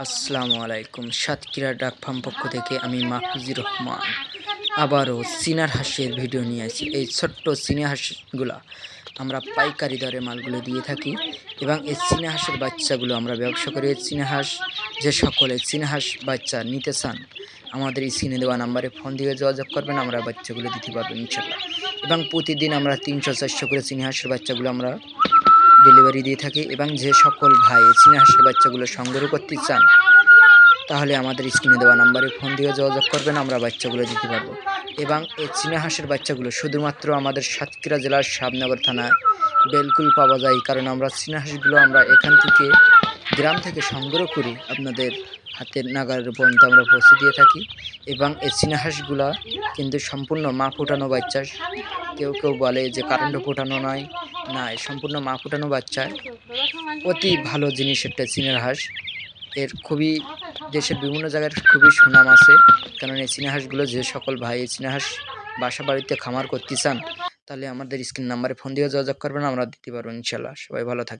আসসালামু আলাইকুম। সাতক্ষীরা ডাক ফার্ম পক্ষ থেকে আমি মাহফুজুর রহমান আবারও চীনার হাঁসের ভিডিও নিয়ে আসি। এই ছোট্ট চীনা হাঁসগুলা আমরা পাইকারি দরে মালগুলো দিয়ে থাকি এবং এই চীনা হাঁসের বাচ্চাগুলো আমরা ব্যবসা করি। চীনা হাঁস যে সকলে চীনা হাঁস বাচ্চা নিতে চান আমাদের স্ক্রিনে দেওয়া নাম্বারে ফোন দিয়ে যোগাযোগ করবেন, আমরা বাচ্চাগুলো দিতে পারবো ইনশাল্লাহ। এবং প্রতিদিন আমরা 300-400 করে চীনা হাঁসের বাচ্চাগুলো আমরা ডেলিভারি দিয়ে থাকি। এবং যে সকল ভাই চীনা হাঁসের বাচ্চাগুলো সংগ্রহ করতে চান তাহলে আমাদের স্ক্রিনে দেওয়া নাম্বারে ফোন দিয়ে যোগাযোগ করবেন, আমরা বাচ্চাগুলো দিতে পারবো। এবং এই চীনা হাঁসের বাচ্চাগুলো শুধুমাত্র আমাদের সাতক্ষীরা জেলার শাবনগর থানায় বেলকুল পাওয়া যায়, কারণ আমরা চীনা হাঁসগুলো আমরা এখান থেকে গ্রাম থেকে সংগ্রহ করি আপনাদের হাতের নাগালের পর্যন্ত আমরা পৌঁছে দিয়ে থাকি। এবং এই চীনা হাঁসগুলা কিন্তু সম্পূর্ণ মা ফুটানো বাচ্চা। কেউ কেউ বলে যে কারেন্ট ফোটানো নয়, না, সম্পূর্ণ মা ফুটানো বাচ্চা। অতি ভালো জিনিস একটা চীনার হাঁস। এর খুবই দেশের বিভিন্ন জায়গার খুবই সুনাম আছে, কারণ এই চীনা হাঁসগুলো যে সকল ভাই এই চীনা হাঁস বাসা বাড়িতে খামার করতে চান তাহলে আমাদের স্ক্রিন নাম্বারে ফোন দিয়ে যোগাযোগ করবেন, আমরা দিতে পারবো ইনশাল্লাহ। সবাই ভালো থাকবেন।